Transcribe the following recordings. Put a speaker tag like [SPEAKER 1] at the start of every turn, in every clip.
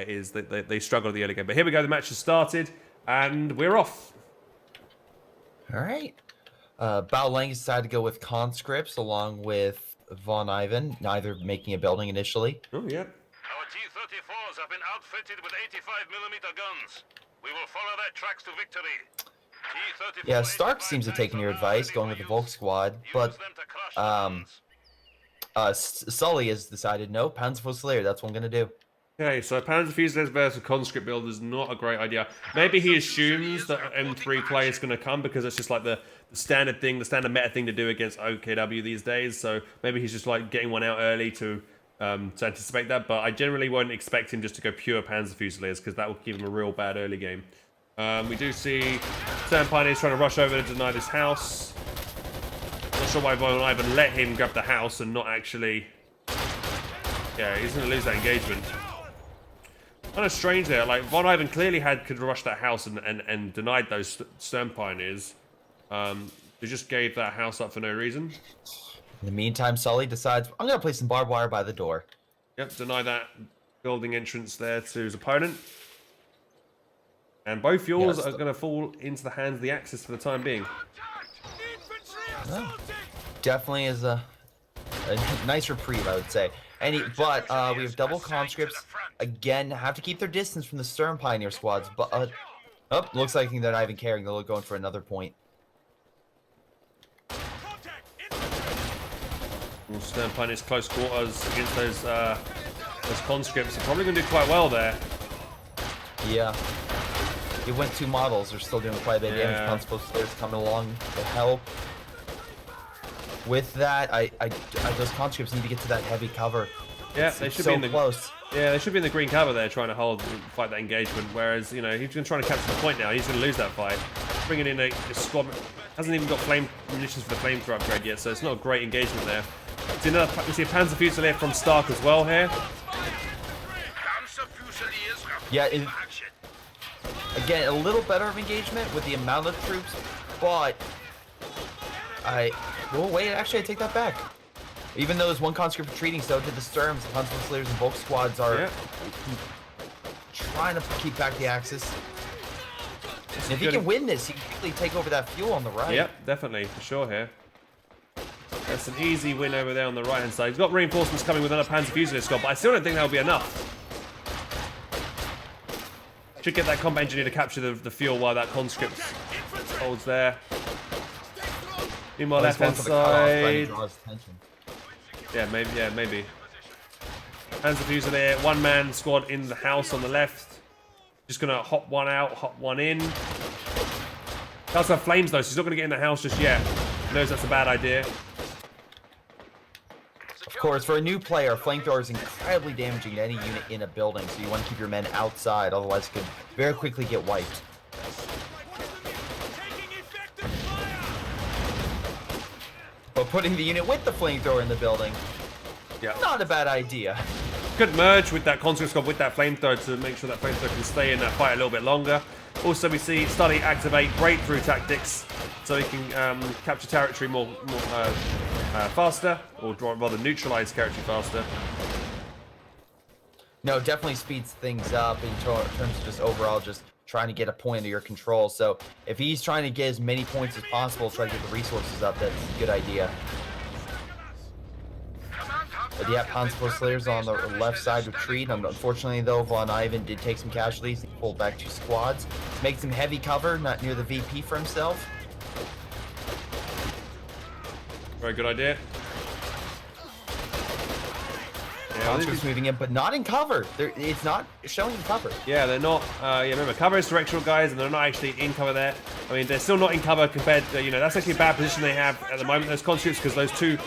[SPEAKER 1] is that they struggle at the early game. But here we go, the match has started, and we're off.
[SPEAKER 2] All right. Baoliang decided to go with conscripts along with Vonivan, neither making a building initially.
[SPEAKER 1] Oh, yeah.
[SPEAKER 3] Our T-34s have been outfitted with 85mm guns. We will follow their tracks to victory. T-34
[SPEAKER 2] Yeah, Stark seems to have taken your advice, going with the Volk squad, but Sully has decided, no, Panzerfusilier, that's what I'm going to do.
[SPEAKER 1] Okay, so Panzer Fusiliers versus conscript build is not a great idea. Maybe he assumes that M3 play is going to come because it's just like the standard thing, the standard meta thing to do against OKW these days. So maybe he's just like getting one out early to anticipate that. But I generally won't expect him just to go pure Panzer Fusiliers because that will give him a real bad early game. We do see Sam Pioneers trying to rush over to deny this house. Not sure why Vonivan let him grab the house and not actually... Yeah, he's going to lose that engagement. Kind of strange there. Like, Vonivan clearly could rush that house and denied those Stern Pioneers. They just gave that house up for no reason.
[SPEAKER 2] In the meantime, Sully decides, I'm going to place some barbed wire by the door.
[SPEAKER 1] Yep, deny that building entrance there to his opponent. And both yours are going to fall into the hands of the Axis for the time being.
[SPEAKER 2] Oh, definitely is a nice reprieve, I would say. But we have double conscripts. Again, have to keep their distance from the Stern Pioneer squads. But looks like they're not even caring. They're going for another point.
[SPEAKER 1] Stern Pioneers close quarters against those conscripts are probably going to do quite well there.
[SPEAKER 2] Yeah. It went 2 models. They're still doing quite a bit of damage. Panzerfusiliers coming along to help. With that, those conscripts need to get to that heavy cover.
[SPEAKER 1] Yeah, they should be in the
[SPEAKER 2] close.
[SPEAKER 1] Yeah, they should be in the green cover there, trying to fight that engagement. Whereas, you know, he's going to try to capture the point now. He's going to lose that fight. Bringing in a squad, hasn't even got munitions for the flamethrower upgrade yet, so it's not a great engagement there. We see a Panzer Fusilier from Stark as well here.
[SPEAKER 2] Yeah, again, a little better of engagement with the amount of troops, but wait, actually, I take that back. Even though there's one conscript retreating, so did the Sturms, the Panzerfusiliers, and Volk squads are trying to keep back the Axis. And if he can win this, he can quickly take over that fuel on the right.
[SPEAKER 1] Yep, definitely, for sure here. That's an easy win over there on the right-hand side. He's got reinforcements coming with another Panzer Fusilier squad, but I still don't think that'll be enough. Should get that combat engineer to capture the fuel while that conscript holds there. Meanwhile, left-hand side... Yeah, maybe. Panzer Fusilier, one-man squad in the house on the left. Just gonna hop one out, hop one in. He does have flames though, so he's not gonna get in the house just yet. He knows that's a bad idea.
[SPEAKER 2] Of course, for a new player, flamethrower is incredibly damaging to any unit in a building, so you want to keep your men outside, otherwise it could very quickly get wiped. But putting the unit with the flamethrower in the building, not a bad idea.
[SPEAKER 1] Good merge with that conscript squad with that flamethrower to make sure that flamethrower can stay in that fight a little bit longer. Also, we see Sully activate breakthrough tactics, so he can capture territory more faster, or rather neutralize territory faster.
[SPEAKER 2] No, definitely speeds things up in terms of just overall just trying to get a point under your control. So if he's trying to get as many points as possible, try to get the resources up, that's a good idea. But yeah, Panzerfusiliers on the left side retreat. Unfortunately, though, Vonivan did take some casualties. He pulled back 2 squads. Make some heavy cover, not near the VP for himself.
[SPEAKER 1] Very good idea.
[SPEAKER 2] Conscripts moving in, but not in cover. It's not showing in cover.
[SPEAKER 1] Yeah, they're not. Yeah, remember, cover is directional, guys, and they're not actually in cover there. I mean, they're still not in cover compared to, you know, that's actually a bad position they have at the moment, those conscripts, because those 2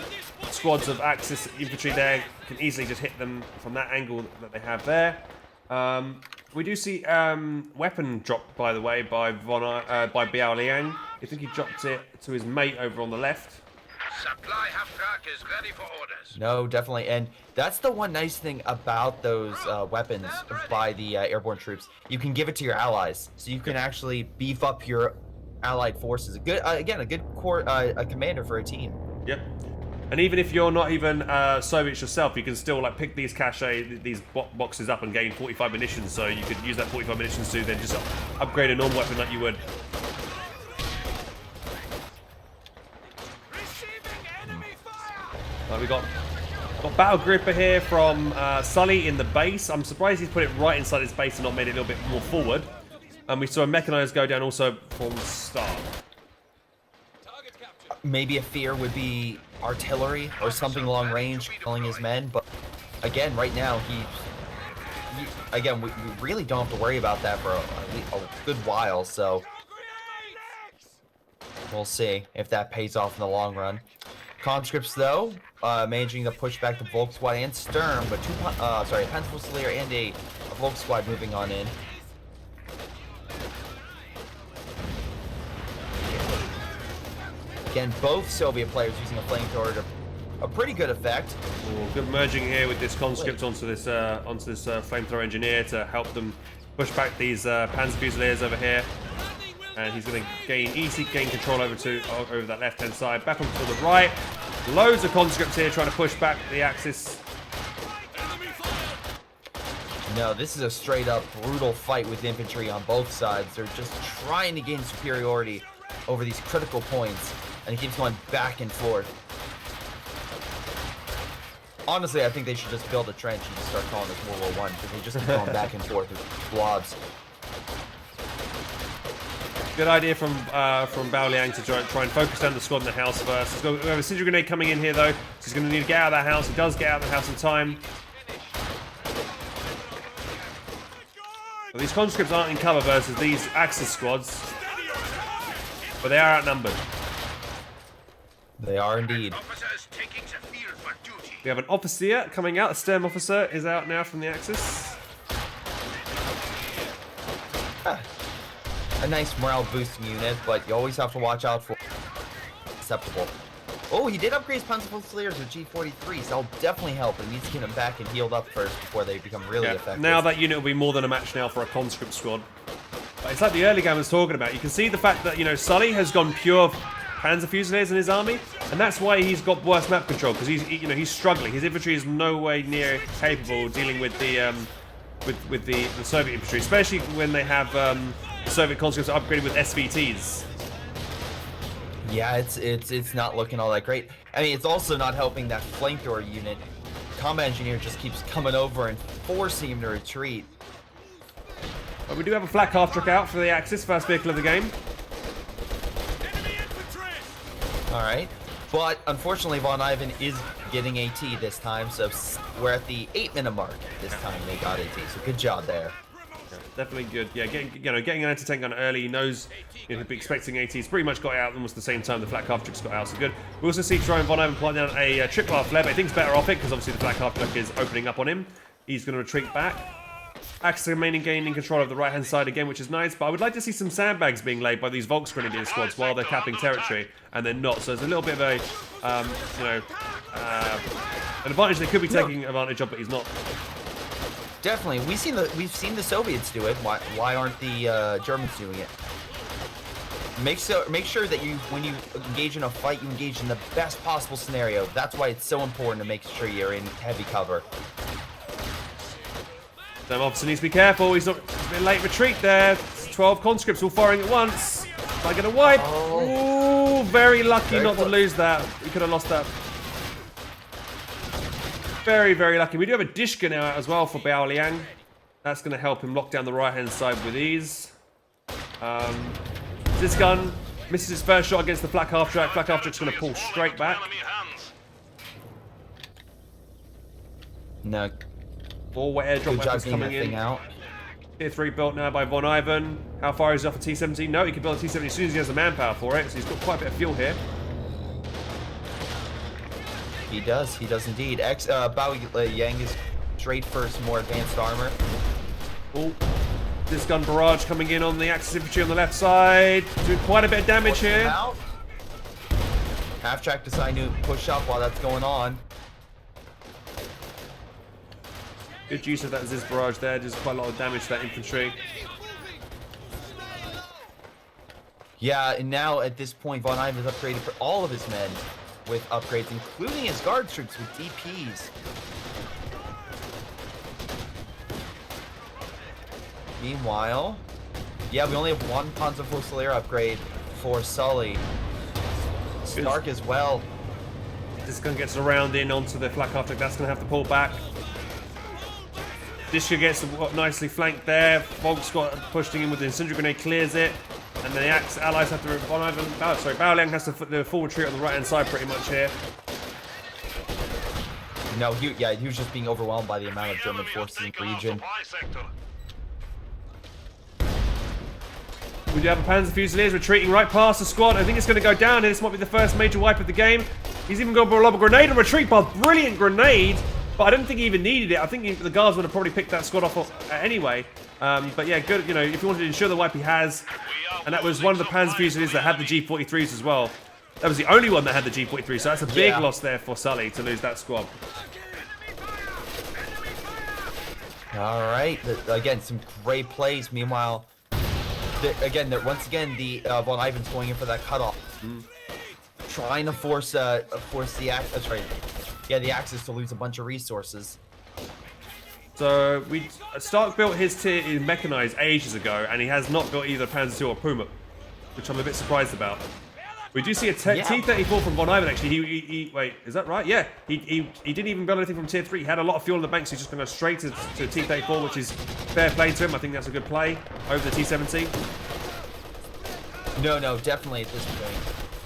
[SPEAKER 1] squads of Axis infantry there can easily just hit them from that angle that they have there. We do see weapon drop, by the way, by Baoliang. I think he dropped it to his mate over on the left.
[SPEAKER 3] Supply half track is ready for orders.
[SPEAKER 2] No, definitely, and that's the one nice thing about those weapons by the airborne troops. You can give it to your allies, so you can actually beef up your allied forces. A good, again, a good core, a commander for a team.
[SPEAKER 1] Yep. And even if you're not even Soviets yourself, you can still like pick these boxes up and gain 45 munitions. So you could use that 45 munitions to then just upgrade a normal weapon like you would. We got Battle Gripper here from Sully in the base. I'm surprised he's put it right inside his base and not made it a little bit more forward. And we saw a Mechanized go down also from start.
[SPEAKER 2] Maybe a fear would be artillery or something long range killing his men, but again, right now again, we really don't have to worry about that for a good while, so we'll see if that pays off in the long run. Conscripts, though, managing to push back the Volk Squad and Sturm, but a Panzer Fusilier and a Volk Squad moving on in. Again, both Soviet players using a flamethrower to a pretty good effect.
[SPEAKER 1] Ooh, good merging here with this conscript onto this flamethrower engineer to help them push back these Panzer Fusiliers over here. And he's going to gain control over that left-hand side. Back onto the right. Loads of conscripts here trying to push back the Axis.
[SPEAKER 2] No, this is a straight-up brutal fight with infantry on both sides. They're just trying to gain superiority over these critical points. And it keeps going back and forth. Honestly, I think they should just build a trench and just start calling this World War I, because they just keep going back and forth with blobs.
[SPEAKER 1] Good idea from Baoliang to try and focus down the squad in the house first. We have a Sindri grenade coming in here though, so he's going to need to get out of that house. He does get out of the house in time. Well, these conscripts aren't in cover versus these Axis squads, but they are outnumbered.
[SPEAKER 2] They are indeed.
[SPEAKER 1] We have an officer coming out. A Sturm officer is out now from the Axis.
[SPEAKER 2] A nice morale boosting unit, but you always have to watch out for acceptable. Oh, he did upgrade his Panzer Fusiliers with G43, so that'll definitely help. But he needs to get him back and healed up first before they become really effective.
[SPEAKER 1] Now that unit will be more than a match now for a conscript squad. But it's like the early game I was talking about. You can see the fact that, you know, Sully has gone pure Panzer Fusiliers in his army, and that's why he's got worse map control, because he's struggling. His infantry is no way near capable of dealing with the the Soviet infantry, especially when they have Soviet conscripts upgraded with SVTs.
[SPEAKER 2] Yeah, it's not looking all that great. I mean, it's also not helping that flamethrower unit. Combat engineer just keeps coming over and forcing him to retreat.
[SPEAKER 1] But we do have a flak half truck out for the Axis, first vehicle of the game.
[SPEAKER 2] All right, but unfortunately, Vonivan is getting AT this time, so we're at the 8-minute mark this time. They got AT, so good job there.
[SPEAKER 1] Yeah, definitely good. Yeah, getting an anti-tank gun early. He knows he'll be expecting AT. He's pretty much got out almost the same time the flak half truck's got out, so good. We also see Jerome Vonivan plant down a triple half flare, but I think he's better off it because obviously the flak half truck is opening up on him. He's going to retreat back. Axis remaining gaining control of the right-hand side again, which is nice, but I would like to see some sandbags being laid by these Volksgrenadier squads while they're capping territory, and they're not. So it's a little bit of a, an advantage they could be taking advantage of, but he's not.
[SPEAKER 2] Definitely, we've seen the Soviets do it. Why aren't the Germans doing it? Make sure that when you engage in a fight, you engage in the best possible scenario. That's why it's so important to make sure you're in heavy cover.
[SPEAKER 1] Sam officer needs to be careful. He's not a bit late retreat there. 12 conscripts all firing at once. Am I going to wipe? Oh. Ooh, very lucky not to lose that. We could have lost that. Very, very lucky. We do have a Dishka now out as well for Baoliang. That's going to help him lock down the right-hand side with ease. This gun misses his first shot against the flak half track. Flak half track's going to pull straight back.
[SPEAKER 2] No.
[SPEAKER 1] More airdrop weapons coming in. Tier 3 built now by Vonivan. How far is he off a T-70? No, he can build a T-70 as soon as he has the manpower for it. So he's got quite a bit of fuel here.
[SPEAKER 2] He does indeed. Baoliang is straight for some more advanced armor.
[SPEAKER 1] Oh, this gun barrage coming in on the Axis infantry on the left side. Doing quite a bit of damage here.
[SPEAKER 2] Half-track deciding to push up while that's going on.
[SPEAKER 1] Good use of that Ziz barrage there, does quite a lot of damage to that infantry.
[SPEAKER 2] Yeah, and now at this point, Vonivan has upgraded for all of his men. with upgrades, including his guard troops with DPs. Meanwhile, yeah, we only have one Panzerfusilier upgrade for Sully. Stark as well.
[SPEAKER 1] This gun gets around in onto the flak after that's going to have to pull back. Dishka gets nicely flanked there. Volk's got pushed in with the incendiary grenade, clears it. And then the allies have to... Baoliang has to do a full retreat on the right-hand side pretty much here.
[SPEAKER 2] No, he was just being overwhelmed by the amount of German forces in the region.
[SPEAKER 1] We do have a Panzer Fusiliers retreating right past the squad. I think it's going to go down, and this might be the first major wipe of the game. He's even got a lob a grenade and retreat path. Brilliant grenade, but I don't think he even needed it. I think the guards would have probably picked that squad off anyway. But yeah, good. You know, if you wanted to ensure the wipe, he has. And that was one of the Panzer Fusiliers that had the G43s as well. That was the only one that had the G43, so that's a big loss there for Sully to lose that squad.
[SPEAKER 2] All right, again, some great plays. Meanwhile, once again, the Vonivan's going in for that cutoff, trying to force the Axis to lose a bunch of resources.
[SPEAKER 1] So Stark built his tier in mechanized ages ago, and he has not built either Panzer II or Puma, which I'm a bit surprised about. We do see a T-34 from Vonivan actually. Wait, is that right? Yeah, he didn't even build anything from tier 3. He had a lot of fuel in the bank, so he's just going to go straight to T-34, which is fair play to him. I think that's a good play over the T-17.
[SPEAKER 2] No, definitely at this point.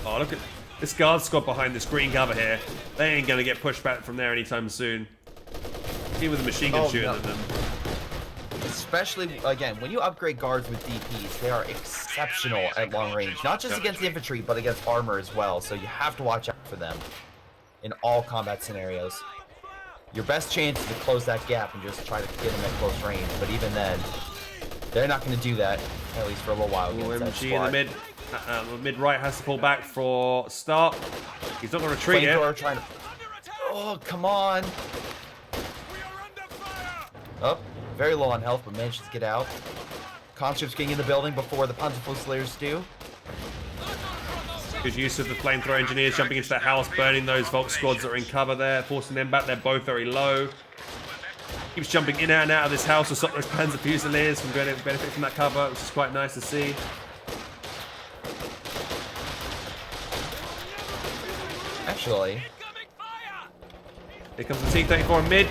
[SPEAKER 1] Oh, look at this guard squad behind this green cover here. They ain't going to get pushed back from there anytime soon. Even with a machine gun shooting at them.
[SPEAKER 2] Especially, again, when you upgrade guards with DPs, they are exceptional at long range. Not just against infantry, but against armor as well. So you have to watch out for them in all combat scenarios. Your best chance is to close that gap and just try to get them at close range. But even then, they're not going to do that, at least for a little while.
[SPEAKER 1] MG in the mid. Mid right has to pull back for Stark. He's not going to retreat it.
[SPEAKER 2] Trying to... Oh, come on. Oh, very low on health, but manages to get out. Conscripts getting in the building before the Panzerfusiliers do.
[SPEAKER 1] Good use of the flamethrower engineers jumping into the house, burning those Volk squads that are in cover there, forcing them back. They're both very low. Keeps jumping in and out of this house to stop those Panzer Fusiliers from going to benefit from that cover, which is quite nice to see.
[SPEAKER 2] Actually,
[SPEAKER 1] here comes the T-34 in mid.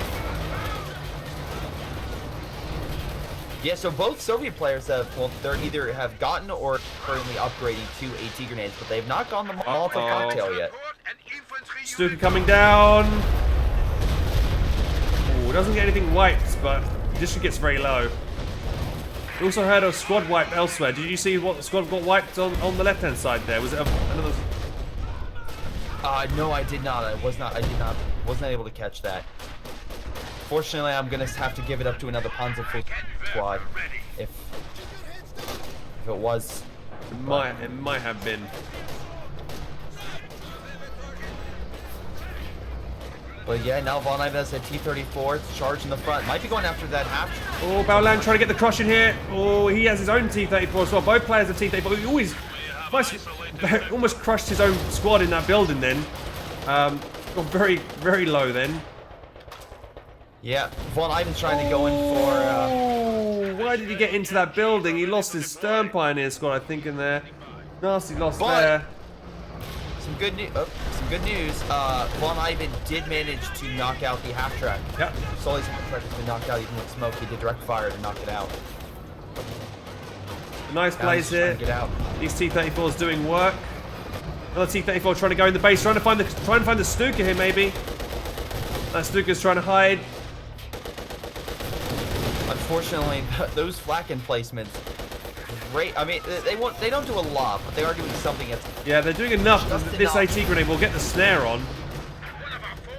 [SPEAKER 2] Yeah, so both Soviet players they're either have gotten or currently upgrading to AT grenades, but they've not gone the Molotov cocktail yet.
[SPEAKER 1] Stuka coming down. Ooh, doesn't get anything wiped, but district gets very low. We also heard a squad wipe elsewhere. Did you see what squad got wiped on the left-hand side there? Was it another?
[SPEAKER 2] No, I did not. Wasn't able to catch that. Fortunately, I'm gonna have to give it up to another Panzer squad. If it was,
[SPEAKER 1] it might have been.
[SPEAKER 2] But yeah, now Vonivan has a T-34. It's charged in the front. Might be going after that half.
[SPEAKER 1] Oh, Baoliang trying to get the crush in here. Oh, he has his own T-34 as well. Both players have T-34. He almost crushed his own squad in that building then. Got very, very low then.
[SPEAKER 2] Yeah, Vonivan's trying to go in for...
[SPEAKER 1] why did he get into that building? He lost his Stern Pioneer squad, I think, in there. Nasty loss there.
[SPEAKER 2] Some good news. Vonivan did manage to knock out the half-track.
[SPEAKER 1] Yep.
[SPEAKER 2] Sully's half-track has been knocked out even with smoke. He did direct fire to knock it out.
[SPEAKER 1] Nice plays here.
[SPEAKER 2] Get out.
[SPEAKER 1] These T-34s doing work. Another T-34 trying to go in the base, trying to find the Stuka here maybe. That Stuka's trying to hide.
[SPEAKER 2] Unfortunately, those flak emplacements, great. I mean, they don't do a lot, but they are doing something.
[SPEAKER 1] Yeah, they're doing enough. This AT grenade will get the snare on.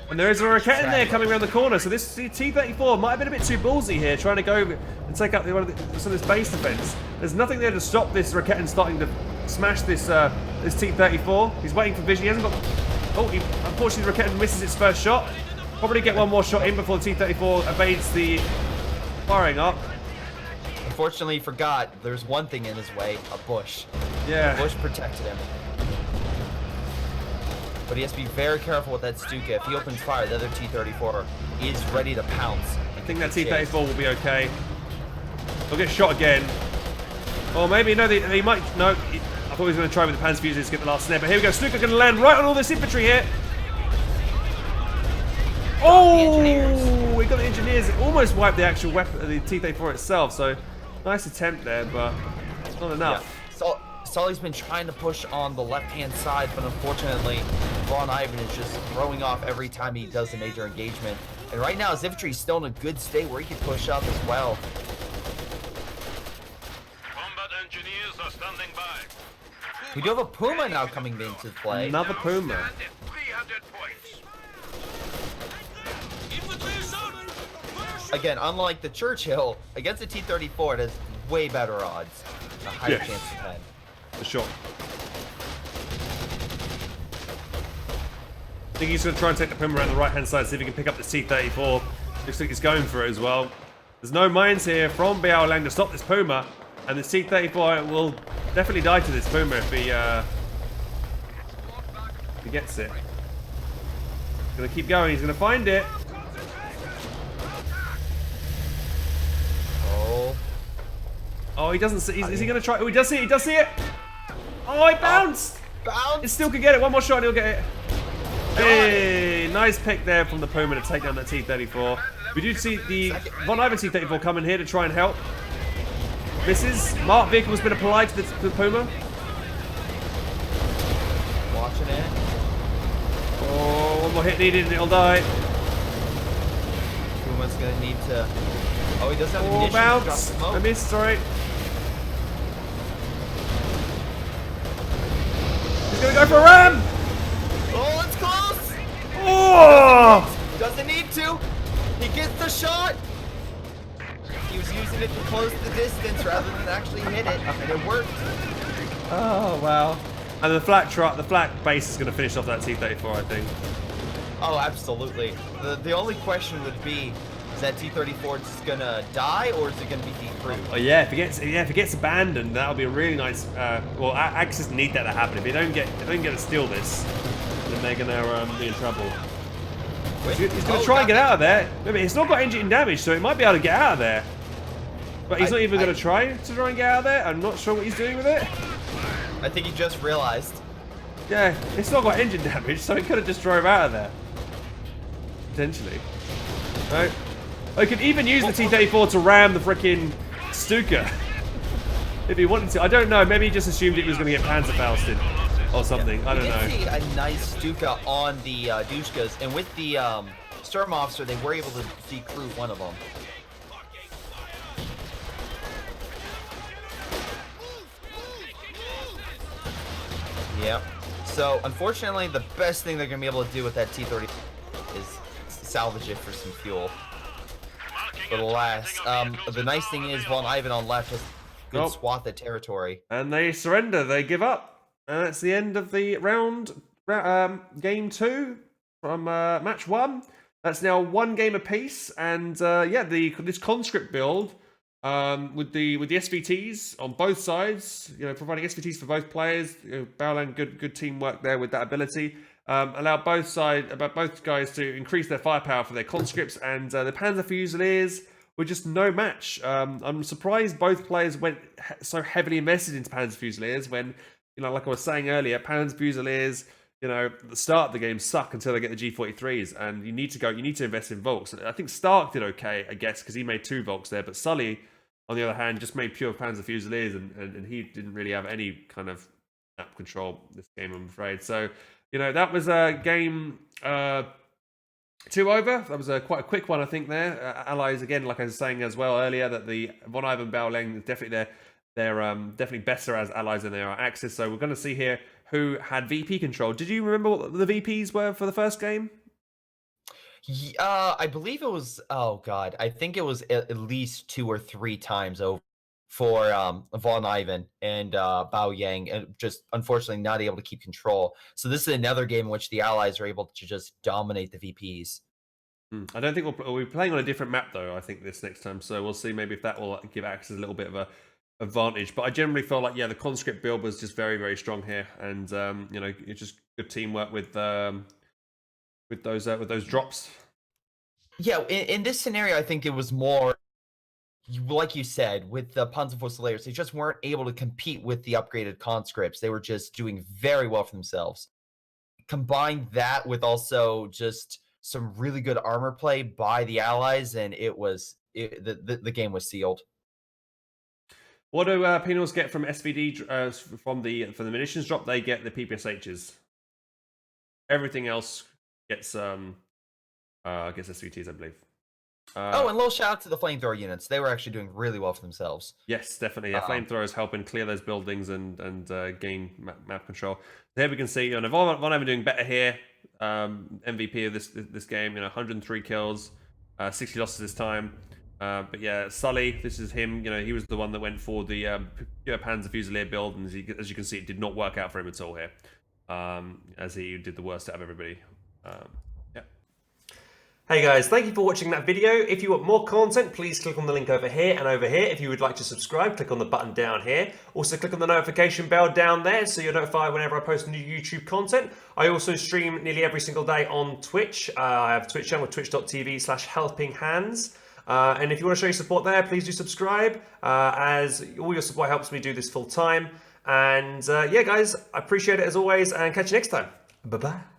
[SPEAKER 1] And there is a Raket in there coming around the corner, so this T-34 might have been a bit too ballsy here, trying to go and take out some of this base defense. There's nothing there to stop this Raket starting to smash this T-34. He's waiting for vision. He hasn't got... Oh, unfortunately, the Raket misses its first shot. Probably get one more shot in before the T-34 evades the firing up.
[SPEAKER 2] Unfortunately, he forgot there's one thing in his way, a bush.
[SPEAKER 1] Yeah.
[SPEAKER 2] The bush protected him. But he has to be very careful with that Stuka. If he opens fire, the other T-34 is ready to pounce.
[SPEAKER 1] I think that T-34 will be okay. He'll get shot again. Or maybe, no, he might, no. I thought he was going to try with the Panzer Fusiliers to get the last snare, but here we go. Stuka going to land right on all this infantry here. Oh, we got the engineers. It almost wiped the actual weapon, the T-34 itself, so nice attempt there, but it's not enough.
[SPEAKER 2] Yeah. So Sully's been trying to push on the left-hand side, but unfortunately, Vonivan is just throwing off every time he does a major engagement. And right now, his infantry is still in a good state where he can push up as well.
[SPEAKER 3] Combat engineers are standing by.
[SPEAKER 2] We do have a Puma now coming into play.
[SPEAKER 1] Another Puma.
[SPEAKER 3] Stand at 300 points.
[SPEAKER 2] Again, unlike the Churchill, against the T-34, it has way better odds. A higher chance to win.
[SPEAKER 1] For sure. I think he's going to try and take the Puma around the right-hand side, see if he can pick up the T-34. Looks like he's going for it as well. There's no mines here from Baoliang to stop this Puma, and the T-34 will definitely die to this Puma if he gets it. He's going to keep going. He's going to find it. Oh, he doesn't see. Is he going to try? Oh, he does see it. He does see it. Oh, he bounced.
[SPEAKER 2] Bounce.
[SPEAKER 1] He still could get it. One more shot and he'll get it. Hey, nice pick there from the Puma to take down that T-34. We do see the Vonivan T-34 coming here to try and help. Misses. Marked vehicle has been applied to the Puma.
[SPEAKER 2] Watching it.
[SPEAKER 1] Oh, one more hit needed and it'll die.
[SPEAKER 2] Puma's going to need to... Oh, he does have
[SPEAKER 1] Oh, bounce. I missed, sorry. He's going to go for a ram.
[SPEAKER 2] Oh, it's close.
[SPEAKER 1] Oh!
[SPEAKER 2] Doesn't need to. He gets the shot. He was using it to close the distance rather than actually hit it, and it worked.
[SPEAKER 1] Oh, wow. And the flak base is going to finish off that T-34, I think.
[SPEAKER 2] Oh, absolutely. The only question would be, is that T-34 just gonna die, or is it gonna be decrewed?
[SPEAKER 1] Oh yeah, if it gets abandoned, that'll be a really nice. Well, Axis need that to happen. If they don't get to steal this, then they're gonna be in trouble. He's gonna try and get out of there. Maybe it's not got engine damage, so it might be able to get out of there. But he's not even gonna try and get out of there. I'm not sure what he's doing with it.
[SPEAKER 2] I think he just realized.
[SPEAKER 1] Yeah, it's not got engine damage, so it could have just drove out of there. Potentially. Right. I could even use the T-34 to ram the frickin' Stuka. If he wanted to. I don't know. Maybe he just assumed it was going to get Panzerfausted or something. Yeah, I don't know.
[SPEAKER 2] We did see a nice Stuka on the Dushkas, and with the Sturm Officer, they were able to decrew one of them. Yep. So, unfortunately, the best thing they're going to be able to do with that T-30 is salvage it for some fuel. But alas, the nice thing is Vonivan on left has good swath of territory.
[SPEAKER 1] And they surrender. They give up. And that's the end of the game 2 from match 1. That's now 1 game apiece. And yeah, this conscript build with the SVTs on both sides, you know, providing SVTs for both players. You know, Baoliang, good teamwork there with that ability. Allow both guys to increase their firepower for their conscripts, and the Panzer Fusiliers were just no match. I'm surprised both players went so heavily invested into Panzer Fusiliers when, you know, like I was saying earlier, Panzer Fusiliers, you know, at the start of the game suck until they get the G43s, and you need to invest in Volks. I think Stark did okay, I guess, because he made 2 Volks there, but Sully, on the other hand, just made pure Panzer Fusiliers, and he didn't really have any kind of map control this game, I'm afraid. So, you know, that was game 2 over. That was quite a quick one, I think, there. Allies, again, like I was saying as well earlier, that the Vonivan Baoliang is definitely they're definitely better as allies than they are Axis. So we're going to see here who had VP control. Did you remember what the VPs were for the first game?
[SPEAKER 2] I believe it was, oh god, I think it was at least 2 or 3 times over for Vonivan and Baoliang, and just unfortunately not able to keep control. So this is another game in which the allies are able to just dominate the VPs.
[SPEAKER 1] I don't think we'll be playing on a different map though, I think, this next time. So we'll see maybe if that will give Axis a little bit of a advantage. But I generally felt like, yeah, the conscript build was just very, very strong here. And, you know, it just good teamwork with those drops.
[SPEAKER 2] Yeah, in this scenario, I think it was more, like you said, with the Panzerfußleers, they just weren't able to compete with the upgraded conscripts. They were just doing very well for themselves. Combine that with also just some really good armor play by the Allies, and the game was sealed.
[SPEAKER 1] What do Penals get from SVD from the munitions drop? They get the PPSHs. Everything else gets SVTs, I believe.
[SPEAKER 2] And a little shout out to the flamethrower units. They were actually doing really well for themselves.
[SPEAKER 1] Yes, definitely. Yeah, flamethrowers helping clear those buildings and gain map control. Here we can see, Vonivan doing better here. MVP of this game, 103 kills, 60 losses this time. But yeah, Sully, this is him. He was the one that went for the pure Panzer Fusilier build, and as you can see, it did not work out for him at all here. As he did the worst out of everybody. Yeah. Hey guys, thank you for watching that video. If you want more content, please click on the link over here and over here. If you would like to subscribe, click on the button down here. Also click on the notification bell down there so you're notified whenever I post new YouTube content. I also stream nearly every single day on Twitch. I have a Twitch channel, twitch.tv/HelpingHans. And if you want to show your support there, please do subscribe, as all your support helps me do this full time. And yeah, guys, I appreciate it as always, and catch you next time. Bye-bye.